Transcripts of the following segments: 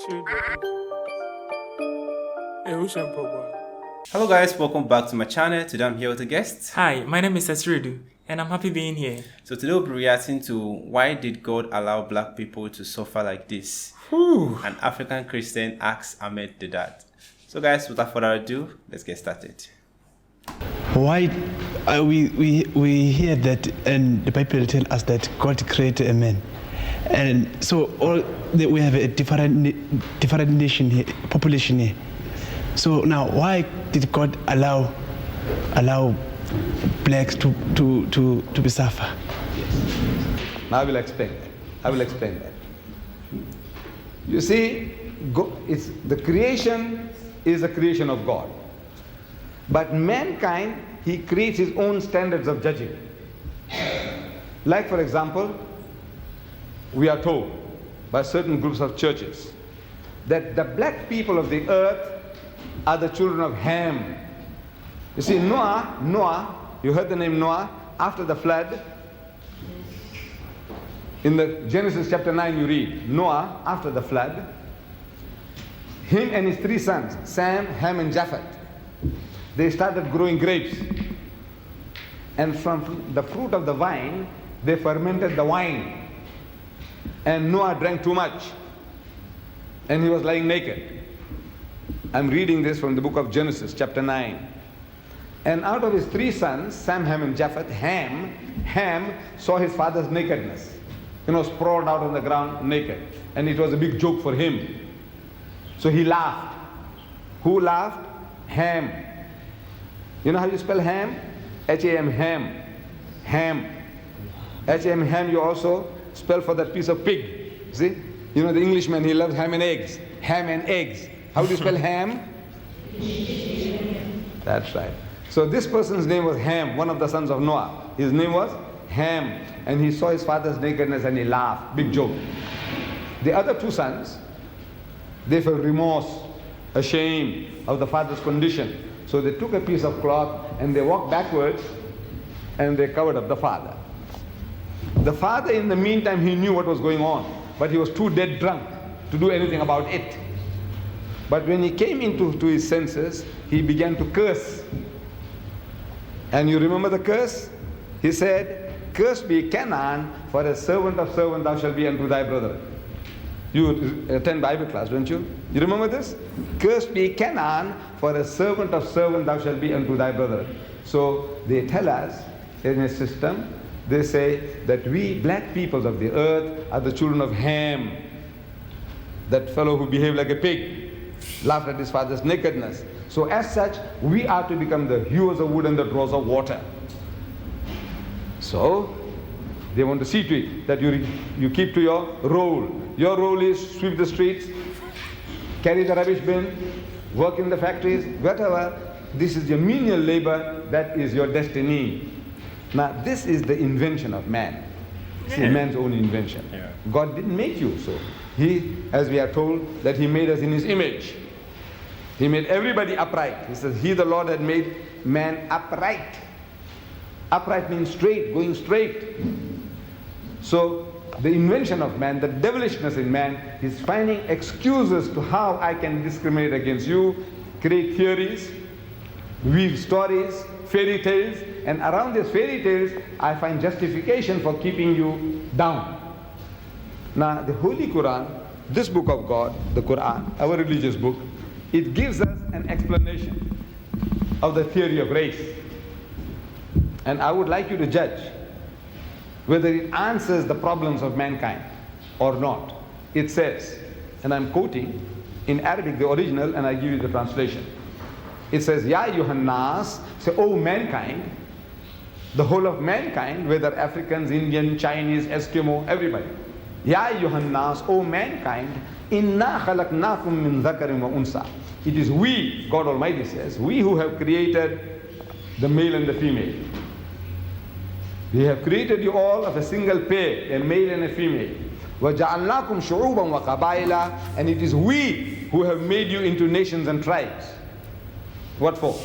Hello guys, welcome back to my channel. Today I'm here with a guest. Hi, my name is Asredu, and I'm happy being here. So today we'll be reacting to why did God allow black people to suffer like this? An African Christian asks Ahmed Deedat. So guys, without further ado, let's get started. Why we hear that, and the Bible tells us that God created a man, and so we have a different nation here, population here. So now, why did God allow blacks to be suffer? Now I will explain that. You see, the creation is a creation of God. But mankind, he creates his own standards of judging. Like, for example, we are told by certain groups of churches that the black people of the earth are the children of Ham. You see, Noah, you heard the name Noah, after the flood. In the Genesis chapter 9 you read, Noah, after the flood, him and his three sons, Sam, Ham and Japheth, they started growing grapes. And from the fruit of the vine, they fermented the wine. And Noah drank too much. And he was lying naked. I'm reading this from the book of Genesis, chapter 9. And out of his three sons, Sam, Ham and Japheth, Ham saw his father's nakedness. Sprawled out on the ground naked. And it was a big joke for him. So he laughed. Who laughed? Ham. You know how you spell ham? H-A-M, ham. Ham. H-A-M, ham, you also spell for that piece of pig. See? The Englishman, he loves ham and eggs. Ham and eggs. How do you spell ham? That's right. So this person's name was Ham, one of the sons of Noah. His name was Ham. And he saw his father's nakedness and he laughed. Big joke. The other two sons, they felt remorse, ashamed of the father's condition. So they took a piece of cloth and they walked backwards and they covered up the father. The father, in the meantime, he knew what was going on, but he was too dead drunk to do anything about it. But when he came into his senses, he began to curse. And you remember the curse? He said, "Cursed be Canaan, for a servant of servant thou shalt be unto thy brother." You attend Bible class, don't you? You remember this? "Cursed be Canaan, for a servant of servant thou shalt be unto thy brother." So they tell us in a system, they say that we black peoples of the earth are the children of Ham. That fellow who behaved like a pig, laughed at his father's nakedness. So as such, we are to become the hewers of wood and the drawers of water. So they want to see to it that you keep to your role. Your role is sweep the streets, carry the rubbish bin, work in the factories, whatever. This is your menial labor, that is your destiny. Now this is the invention of man. This is man's own invention. Yeah. God didn't make you so. He, as we are told, that he made us in his image. He made everybody upright. He says, "He, the Lord, had made man upright." Upright means straight, going straight. So the invention of man, the devilishness in man, is finding excuses to how I can discriminate against you, create theories, weave stories, fairy tales, and around these fairy tales, I find justification for keeping you down. Now, the Holy Quran, this book of God, the Quran, our religious book, it gives us an explanation of the theory of race. And I would like you to judge whether it answers the problems of mankind or not. It says, and I'm quoting in Arabic, the original, and I give you the translation. It says, "Ya Yuhannas," say, "O mankind," the whole of mankind, whether Africans, Indian, Chinese, Eskimo, everybody. "Ya Yuhannas, O mankind, inna khalaqnakum min dhakarin wa unsa." It is we, God Almighty says, we who have created the male and the female. We have created you all of a single pair, a male and a female. وَجَعَلْنَاكُمْ شُعُوبًا وَقَبَائِلًا, and it is we who have made you into nations and tribes. What for?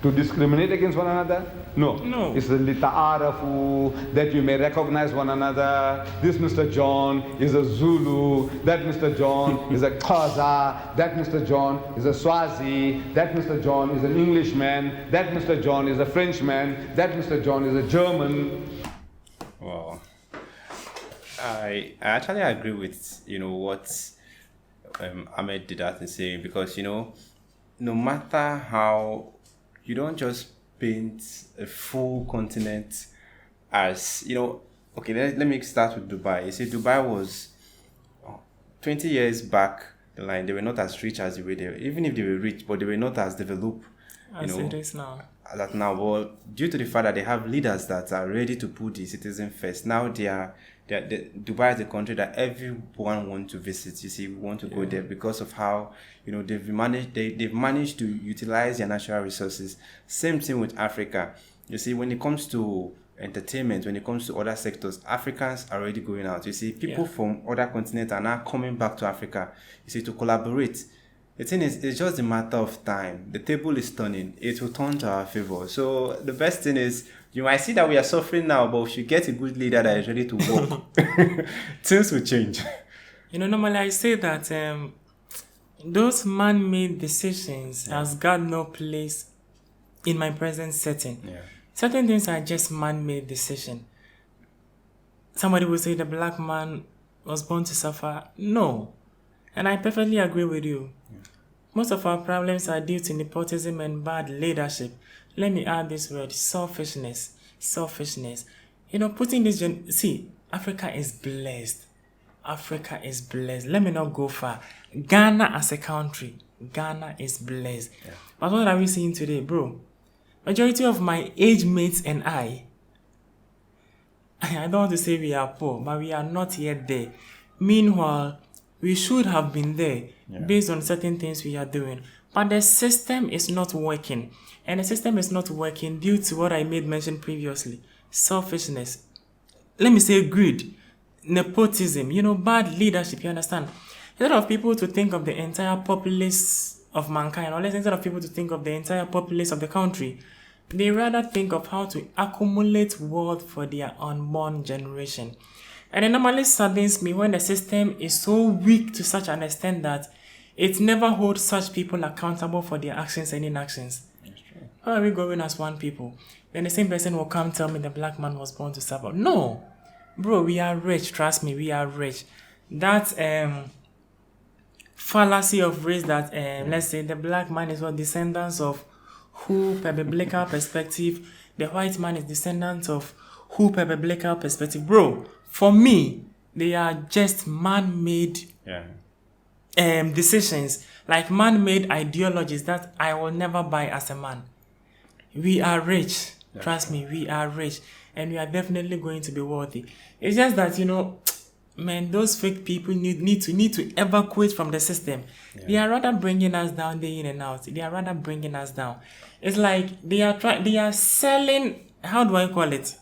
To discriminate against one another? No. No. It's the lita'arafu, that you may recognize one another. This Mr. John is a Zulu, that Mr. John is a Xhosa, that Mr. John is a Swazi, that Mr. John is an Englishman, that Mr. John is a Frenchman, that Mr. John is a German. Wow. I actually agree with what Ahmed Deedat is saying, because no matter how, you don't just paint a full continent as okay, let me start with Dubai. You see, Dubai was 20 years back the line, they were not as rich as they were there. Even if they were rich, but they were not as developed As it is now. that now. Well, due to the fact that they have leaders that are ready to put the citizen first, now Dubai is a country that everyone wants to visit. You see, we want to go there because of how they've managed to utilize their natural resources. Same thing with Africa. You see, when it comes to entertainment, when it comes to other sectors, Africans are already going out. You see, people from other continents are now coming back to Africa. You see, to collaborate. The thing is, it's just a matter of time. The table is turning. It will turn to our favor. So the best thing is, you might see that we are suffering now, but if you get a good leader that is ready to work, things will change. Normally I say that those man-made decisions has got no place in my present setting. Yeah. Certain things are just man-made decision. Somebody will say the black man was born to suffer. No. And I perfectly agree with you. Yeah. Most of our problems are due to nepotism and bad leadership. Let me add this word, selfishness. Selfishness. Putting this... See, Africa is blessed. Africa is blessed. Let me not go far. Ghana as a country. Ghana is blessed. Yeah. But what are we seeing today, bro? Majority of my age mates and I don't want to say we are poor, but we are not yet there. Meanwhile, we should have been there based on certain things we are doing. But the system is not working. And the system is not working due to what I made mention previously. Selfishness. Let me say greed. Nepotism. Bad leadership, you understand? Instead of people to think of the entire populace of mankind, or instead of people to think of the entire populace of the country, they rather think of how to accumulate wealth for their unborn generation. And it normally saddens me when the system is so weak to such an extent that it never holds such people accountable for their actions and inactions. That's true. How are we going as one people? Then the same person will come tell me the black man was born to suffer. No! Bro, we are rich. Trust me, we are rich. That fallacy of race that, let's say, the black man is what descendants of who, per biblical perspective, the white man is descendants of who, per biblical perspective. Bro, for me, they are just man-made decisions, like man-made ideologies that I will never buy as a man. We are rich. Trust me, we are rich. And we are definitely going to be worthy. It's just that, man, those fake people need to evacuate from the system. Yeah. They are rather bringing us down day in and out. They are rather bringing us down. It's like they are selling, how do I call it?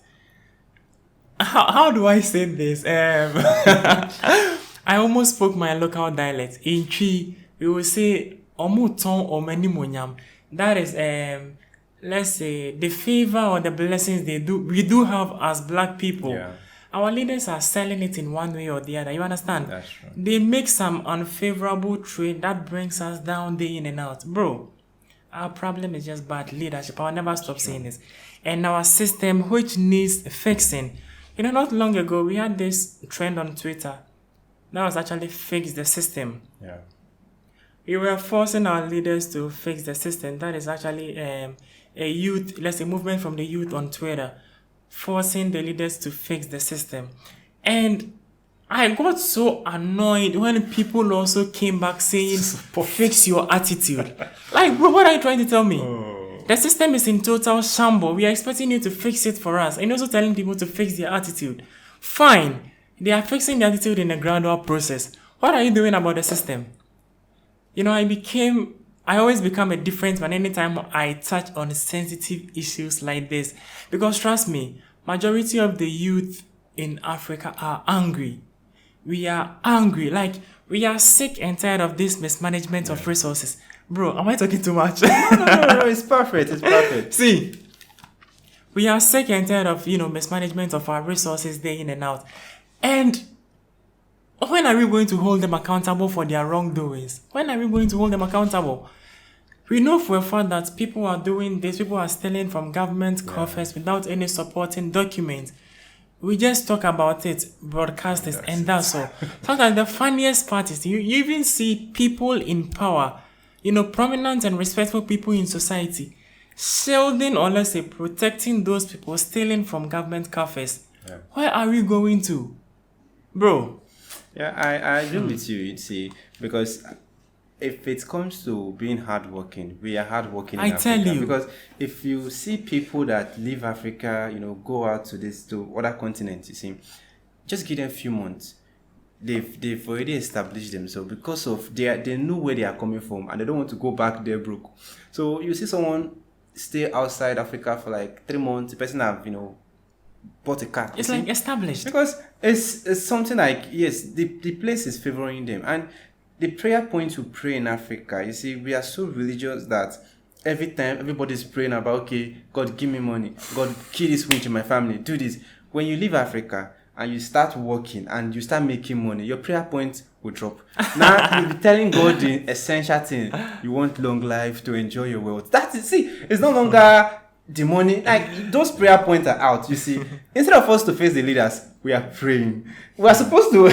How do I say this? I almost spoke my local dialect. In Chi, we will say omuton or menimonyam. That is let's say the favor or the blessings we do have as black people. Yeah. Our leaders are selling it in one way or the other. You understand? That's true. They make some unfavorable trade that brings us down day in and out. Bro, our problem is just bad leadership. I'll never stop saying this. And our system, which needs fixing. Not long ago, we had this trend on Twitter. That was actually fix the system. Yeah. We were forcing our leaders to fix the system. That is actually a youth, let's say movement from the youth on Twitter, forcing the leaders to fix the system. And I got so annoyed when people also came back saying, fix your attitude. Like, bro, what are you trying to tell me? The system is in total shambles. We are expecting you to fix it for us. And also telling people to fix their attitude. Fine. They are fixing the attitude in a gradual process. What are you doing about the system? I always become a different man anytime I touch on sensitive issues like this. Because trust me, majority of the youth in Africa are angry. We are angry. Like, we are sick and tired of this mismanagement of resources. Bro, am I talking too much? No, it's perfect. It's perfect. See, we are sick and tired of, mismanagement of our resources day in and out. And when are we going to hold them accountable for their wrongdoings? When are we going to hold them accountable? We know for a fact that people are doing this, people are stealing from government coffers without any supporting documents. We just talk about it, broadcast it, and that's all. Sometimes the funniest part is you even see people in power, prominent and respectful people in society, shielding or let's say protecting those people stealing from government coffers. Yeah. Where are we going to? Bro. Yeah, I agree with you, see, because if it comes to being hardworking, we are hardworking in Africa. I tell you. Because if you see people that leave Africa, go out to other continents, you see, just give them a few months. They've already established themselves because of they know where they are coming from and they don't want to go back there broke. So you see someone stay outside Africa for like 3 months, the person have, bought a car. It's like established. Because it's something like, yes, the place is favoring them. And the prayer point to pray in Africa, you see, we are so religious that every time everybody's praying about, okay, God, give me money. God, kill this witch in my family. Do this. When you leave Africa and you start working and you start making money, your prayer point will drop. Now, you'll be telling God the essential thing. You want long life to enjoy your wealth. That's it. See, it's no longer the money. Like, those prayer points are out, you see. Instead of us to face the leaders, we are praying. We are supposed to,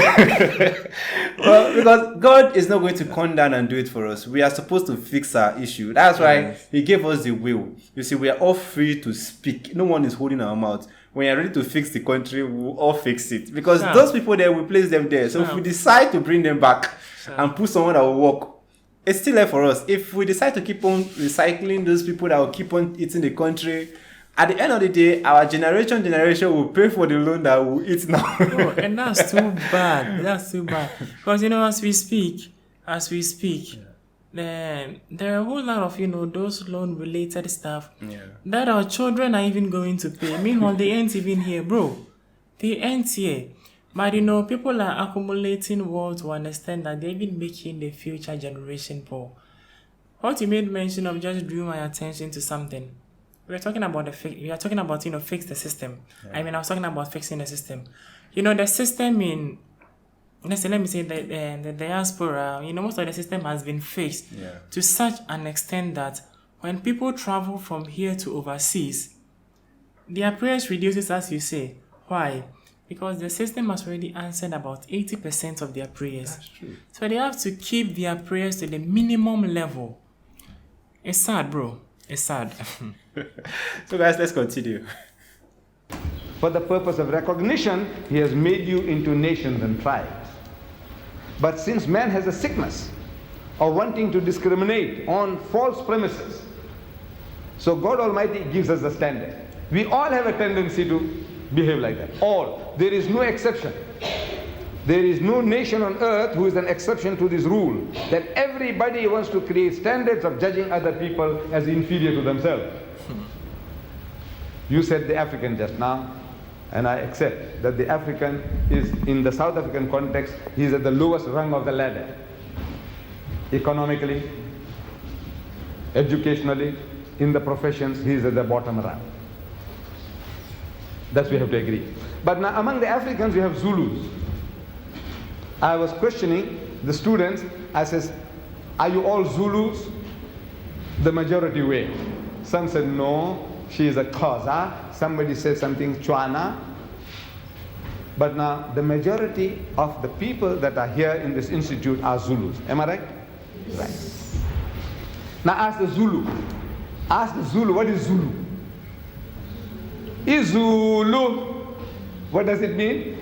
well, because God is not going to come down and do it for us. We are supposed to fix our issue. That's why He gave us the will. You see, we are all free to speak. No one is holding our mouth. When you're ready to fix the country, we'll all fix it. Because those people there, we place them there. So if we decide to bring them back and put someone that will work, it's still there for us. If we decide to keep on recycling those people that will keep on eating the country, at the end of the day, our generation will pay for the loan that we'll eat now. Oh, and that's too bad. That's too bad. Because, as we speak, then there are a whole lot of, those loan-related stuff that our children are even going to pay. Meanwhile, they ain't even here, bro. They ain't here. But, people are accumulating wealth to understand that they're even making the future generation poor. What you made mention of just drew my attention to something. We are talking about fix the system. Yeah. I was talking about fixing the system. The system in, let me say the diaspora, most of the system has been fixed to such an extent that when people travel from here to overseas, their prayers reduces, as you say. Why? Because the system has already answered about 80% of their prayers. That's true. So they have to keep their prayers to the minimum level. It's sad, bro. It's sad. So guys, let's continue. For the purpose of recognition, He has made you into nations and tribes. But since man has a sickness of wanting to discriminate on false premises, so God Almighty gives us the standard. We all have a tendency to behave like that. All. There is no exception. There is no nation on earth who is an exception to this rule, that everybody wants to create standards of judging other people as inferior to themselves. You said the African just now, and I accept that the African is, in the South African context, he is at the lowest rung of the ladder. Economically, educationally, in the professions, he is at the bottom rung. That we have to agree. But now among the Africans, we have Zulus. I was questioning the students. I says, are you all Zulus? The majority way. Some said no, she is a Xhosa. Somebody said something Chwana. But now the majority of the people that are here in this institute are Zulus. Am I right? Right. Now ask the Zulu. Ask the Zulu, what is Zulu? Izulu. What does it mean?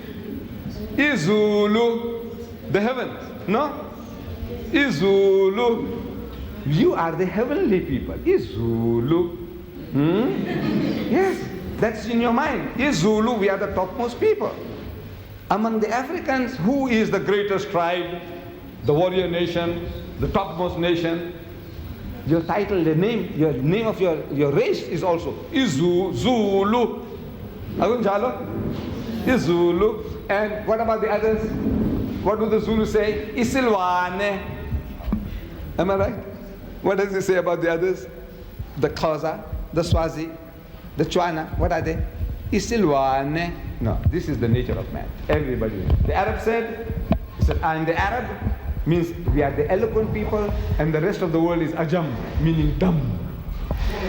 Izulu. The heavens. No? Izulu. You are the heavenly people. Izulu. Yes, that's in your mind. Izulu, we are the topmost people. Among the Africans, who is the greatest tribe? The warrior nation, the topmost nation. Your title, the name, your name of your race is also Zulu. Agunjalo? Izulu. And what about the others? What do the Zulu say? Isilwane. Am I right? What does it say about the others? The Xhosa, the Swazi, the Chwana, what are they? Isilwane. No, this is the nature of man. Everybody. The Arab said, I'm the Arab, means we are the eloquent people, and the rest of the world is Ajam, meaning dumb.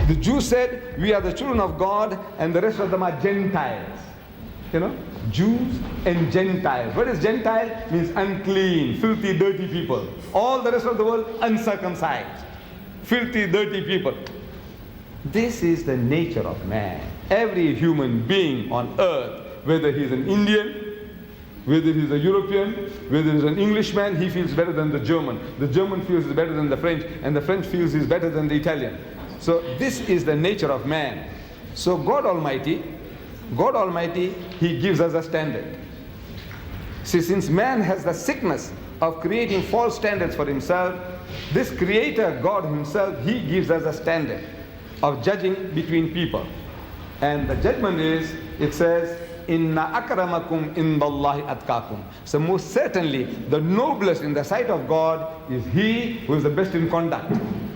The Jews said, we are the children of God, and the rest of them are Gentiles. You know, Jews and Gentiles. What is Gentile? Means unclean, filthy, dirty people. All the rest of the world, uncircumcised, filthy, dirty people. This is the nature of man. Every human being on earth, whether he's an Indian, whether he's a European, whether he's an Englishman, he feels better than the German. The German feels he's better than the French, and the French feels he's better than the Italian. So this is the nature of man. So God Almighty, He gives us a standard. See, since man has the sickness of creating false standards for himself, this Creator, God Himself, He gives us a standard of judging between people. And the judgment is, it says, Inna akramakum indallahi atqakum. So most certainly, the noblest in the sight of God is he who is the best in conduct.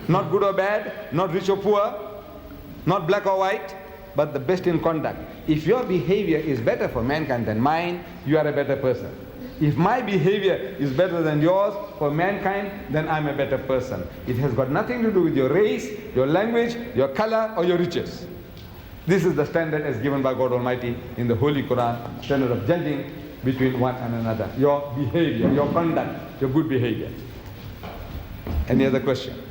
Not good or bad, not rich or poor, not black or white, but the best in conduct. If your behavior is better for mankind than mine, you are a better person. If my behavior is better than yours for mankind, then I'm a better person. It has got nothing to do with your race, your language, your color, or your riches. This is the standard as given by God Almighty in the Holy Quran, standard of judging between one and another. Your behavior, your conduct, your good behavior. Any other question?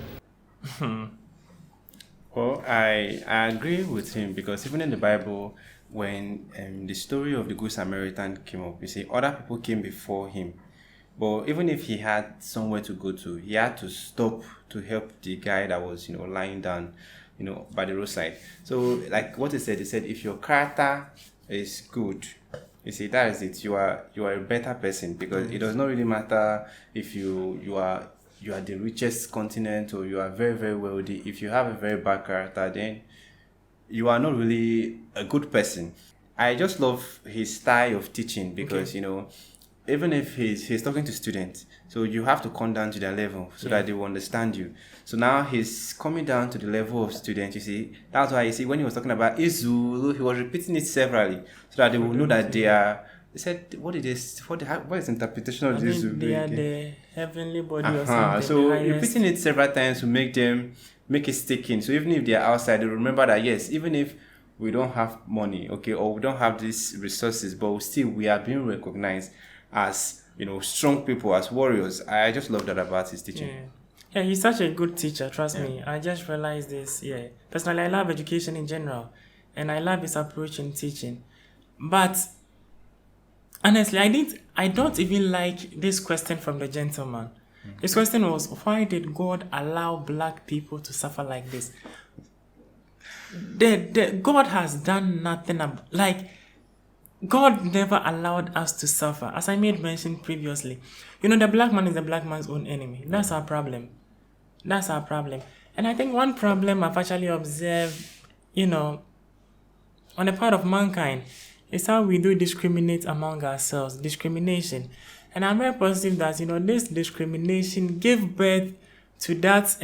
Well, I agree with him, because even in the Bible, when the story of the Good Samaritan came up, you see, other people came before him. But even if he had somewhere to go to, he had to stop to help the guy that was, lying down, by the roadside. So, like what he said, if your character is good, you see, that is it. You are a better person, because it does not really matter if you are the richest continent or you are very, very wealthy. If you have a very bad character, then you are not really a good person. I just love his style of teaching, because even if he's talking to students, so you have to come down to their level so that they will understand you. So now he's coming down to the level of students, you see. That's why you see when he was talking about Izulu, he was repeating it severally so that they will know that they are. They said, what is interpretation of this? They are the heavenly body or something. So repeating it several times will make it stick in. So even if they are outside, they remember that yes, even if we don't have money, okay, or we don't have these resources, but still we are being recognized as strong people, as warriors. I just love that about his teaching. Yeah, he's such a good teacher, trust me. I just realized this. Personally, I love education in general, and I love his approach in teaching. But honestly, I don't even like this question from the gentleman. His question was, why did God allow black people to suffer like this? God has done nothing God never allowed us to suffer. As I made mention previously, the black man is the black man's own enemy. That's our problem. And I think one problem I've actually observed, on the part of mankind, is how we do discriminate among ourselves. Discrimination. And I'm very positive that, this discrimination gave birth to that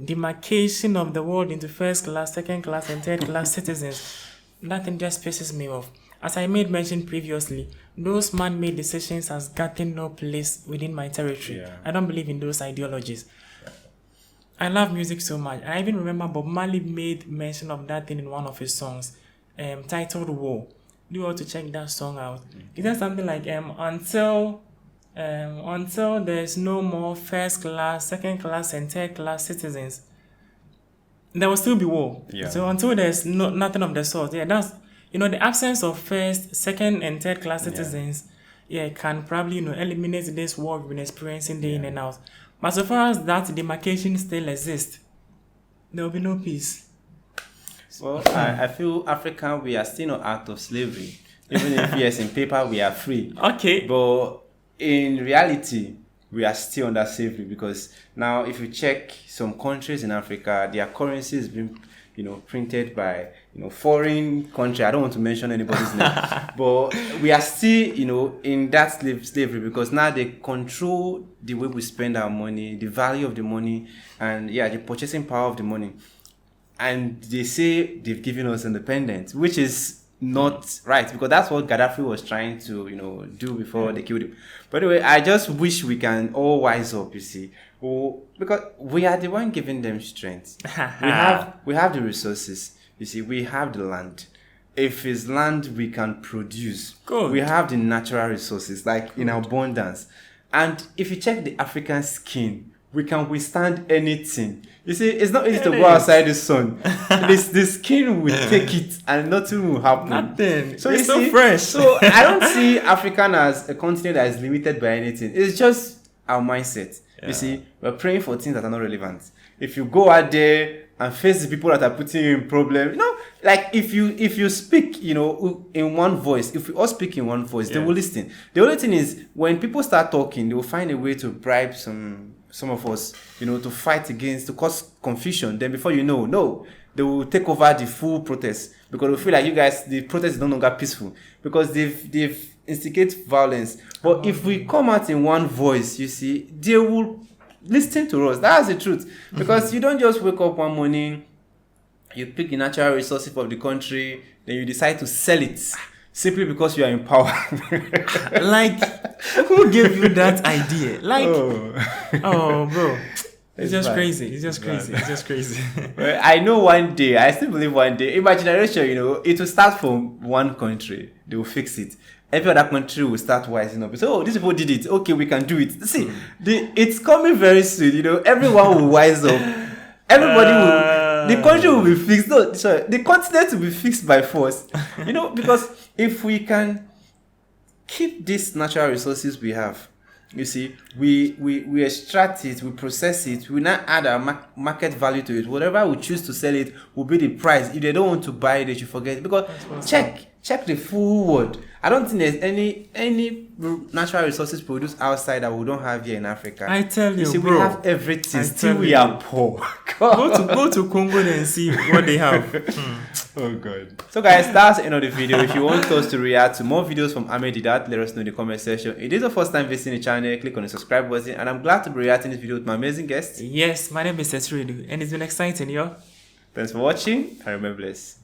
demarcation of the world into first class, second class, and third class citizens. Nothing just pisses me off. As I made mention previously, those man-made decisions has gotten no place within my territory. I don't believe in those ideologies. I love music so much. I even remember Bob Marley made mention of that thing in one of his songs, titled War. Do you want to check that song out? It says something like, until there's no more first class, second class, and third class citizens, there will still be war. So until there's nothing of the sort, that's the absence of first, second, and third class citizens, can probably eliminate this war we've been experiencing day in and out. But so far as that demarcation still exists, there will be no peace. Well, I feel African, we are still not out of slavery. Even if yes, in paper we are free. Okay. But in reality, we are still under slavery, because now if you check some countries in Africa, their currency is being printed by, foreign country. I don't want to mention anybody's name, but we are still, in that slavery, because now they control the way we spend our money, the value of the money, and the purchasing power of the money. And they say they've given us independence, which is not right, because that's what Gaddafi was trying to, do before they killed him. But anyway, I just wish we can all wise up, you see. Because we are the one giving them strength. we have the resources, you see. We have the land. If it's land, we can produce. Good. We have the natural resources, like in abundance. And if you check the African skin, we can withstand anything. You see, it's not easy to go outside the sun. The skin will take it and nothing will happen. Nothing. So it's you see, fresh. So I don't see African as a continent that is limited by anything. It's just our mindset. You see, we're praying for things that are not relevant. If you go out there and face the people that are putting you in problem, like if you speak, in one voice, if we all speak in one voice, they will listen. The only thing is, when people start talking, they will find a way to bribe some of us, to fight against, to cause confusion. Then before you know, they will take over the full protest, because they feel like you guys, the protest is no longer peaceful, because they've instigate violence. But if we come out in one voice, you see, they will listen to us. That's the truth. Because you don't just wake up one morning, you pick the natural resources of the country, then you decide to sell it simply because you are in power. Like, who gave you that idea? Like, bro. It's just crazy. It's just crazy. It's just crazy. Well, I know one day, I still believe one day, in my generation, it will start from one country. They will fix it. Every other country will start wising up. So, these people did it. Okay, we can do it. See, it's coming very soon. Everyone will wise up. Everybody will. The country will be fixed. No, sorry, the continent will be fixed by force. Because if we can keep these natural resources we have, you see, we extract it, we process it, we now add our market value to it. Whatever we choose to sell it will be the price. If they don't want to buy it, they should forget it. Because check the full world. I don't think there's any natural resources produced outside that we don't have here in Africa. I tell you, see, bro, we have everything. Still, we are poor. Go to Congo and see what they have. Oh God. So guys, that's the end of the video. If you want us to react to more videos from Ahmed Deedat, let us know in the comment section. If it is the first time visiting the channel, click on the subscribe button, and I'm glad to be reacting this video with my amazing guest. Yes, my name is Sesridu, and it's been exciting, yo. Thanks for watching, and remember blessed.